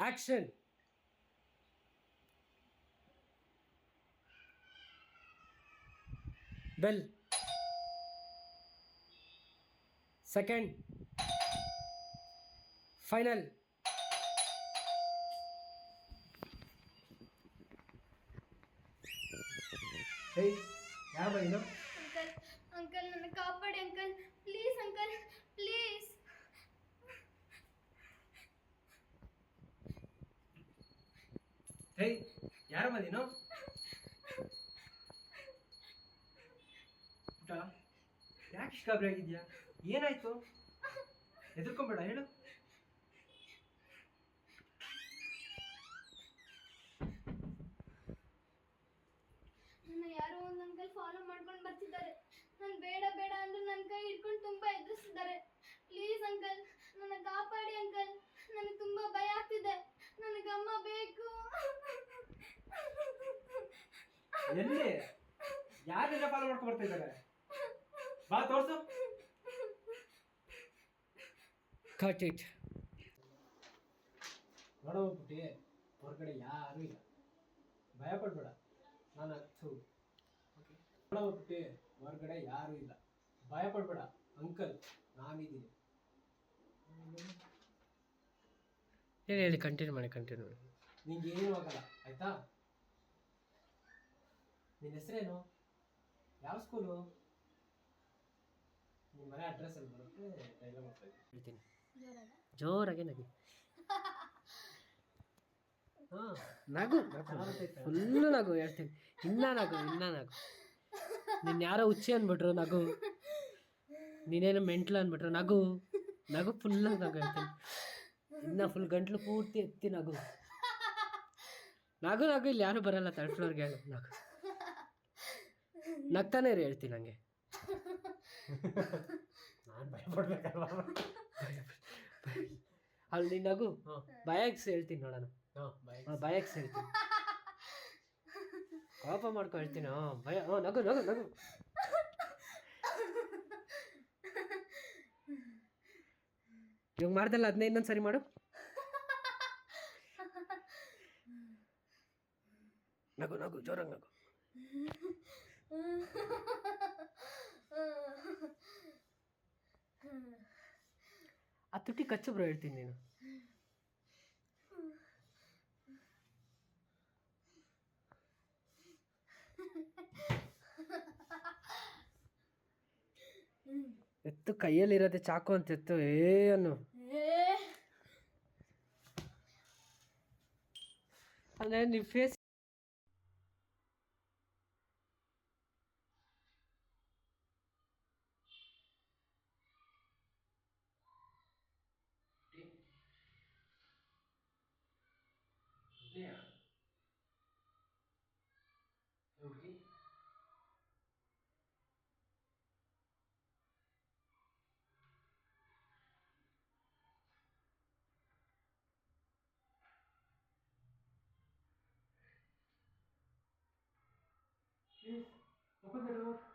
Action. Bell. Second. Final. ಹೇ, ಯಾವ ಇದು? Uncle uncle ನನ್ನ ಕಾಪಾಡಿ ಅಂಕಲ್, ಪ್ಲೀಸ್ ಅಂಕಲ್, ಪ್ಲೀಸ್. ಹೇ, ಯಾರಮ್ಮ ನೀನು? ಪುಟ್ಟ, ಯಾಕೆ ಇಷ್ಟು ಗಾಬರಿ ಆಗಿದ್ಯಾ? ಏನಾಯ್ತು? ಹೆದರ್ಕೊಂಬೇಡ, ಹೇಳು. ನನ್ನ ಯಾರೋ ಒಂದು ಅಂಕಲ್ ಫಾಲೋ ಮಾಡ್ಕೊಂಡು ಬರ್ತಿದ್ದಾರೆ. ನಾನು ಬೇಡ ಬೇಡ ಅಂದ್ರೆ ನನ್ನ ಕೈ ಹಿಡ್ಕೊಂಡು ತುಂಬಾ ಎದುರಿಸ್ತಿದ್ದಾರೆ. ಪ್ಲೀಸ್ ಅಂಕಲ್, ನನ್ನ ಕಾಪಾಡಿ ಅಂಕಲ್, ನನಗೆ ತುಂಬಾ ಭಯ ಆಗ್ತಿದೆ. ನನಗೆ ಅಮ್ಮ ಬೇಕು. ಎಲ್ಲಿ? ಯಾರನ್ನ ಫಾಲೋ ಮಾಡ್ಕೊಂಡು ಬರ್ತಾ ಇದ್ದಾರೆ? ಬಾ ತೋರ್ಸು. Cut it. ನೋಡೋ ಪುಟ್ಟಿ, ಹೊರಗಡೆ ಯಾರೂ ಇಲ್ಲ, ಭಯ ಪಡ್ಬೇಡ. ನಾನು ನೋಡೋ ಪುಟ್ಟಿ, ಹೊರಗಡೆ ಯಾರೂ ಇಲ್ಲ, ಭಯ ಪಡ್ಬೇಡ. ಅಂಕಲ್ ನಾನಿದ್ದೀನಿ. ಹೇಳಿ ಕಂಟಿನ್ಯೂ ಮಾಡಿ. ನಿಂಗೆ ಏನೂ ಆಗಲ್ಲ, ಆಯ್ತಾ? ನಿನ್ನ ಹೆಸರೇನು? ಯಾವ ಸ್ಕೂಲು? ನಿಮ್ಮ ಮನೆ ಅಡ್ರೆಸ್ ಅಲ್ಲಿ ಬರುತ್ತೆ, ಡೈಲಾಗ್ ಮಾಡ್ತಾ ಇದ್ದೀನಿ, ಹೇಳ್ತೀನಿ. ಜೋರಾಗೆ ನಗಿ. ಹಾಂ, ನಗು, ಫುಲ್ಲು ನಗು, ಹೇಳ್ತೀನಿ. ಇನ್ನ ನಗು. ನಿನ್ನ ಯಾರೋ ಹುಚ್ಚಿ ಅಂದ್ಬಿಟ್ರು, ನಗು. ನೀನೇನು ಮೆಂಟ್ಲು ಅಂದ್ಬಿಟ್ರು, ನಗು. ಫುಲ್ಲಾಗಿ ನಗು, ಹೇಳ್ತೀನಿ. ಇನ್ನ ಫುಲ್ ಗಂಟ್ಲು ಪೂರ್ತಿ ಎತ್ತಿ ನಗು. ಇಲ್ಲಿ ಯಾರು ಬರಲ್ಲ, ಥರ್ಡ್ ಫ್ಲೋರ್ಗೆ. ನಗು, ನಗ್ತಾನೆ ಇರು, ಹೇಳ್ತೀನಿ. ನನಗೆ ನಾನು ಭಯ ಪಡ್ಬೇಕಲ್ವ? ಅಲ್ಲಿ ನಗು, ಬಯಾಕ್ಸ್ ಹೇಳ್ತೀನಿ ನೋಡೋಣ. ಬಯಾಕ್ಸ್ ಹೇಳ್ತೀನಿ, ಕೋಪ ಮಾಡ್ಕೊ ಹೇಳ್ತೀನಿ. ಭಯ. ನಗು. ಇವಾಗ ಮಾಡ್ದಲ್ಲ, ಅದನ್ನೇ ಇನ್ನೊಂದು ಸರಿ ಮಾಡು. ನಗು, ಜೋರಾಗಿ ನಗು. ಆ ತುಟಿ ಕಚ್ಚು ಬ್ರೋ, ಹೇಳ್ತೀನಿ. ನೀನು ಎತ್ತು, ಕೈಯಲ್ಲಿರೋದೆ ಚಾಕು ಅಂತ ಎತ್ತು. ಅನ್ನು ಅಂದ್ರೆ ನೀವು face Please, open the door.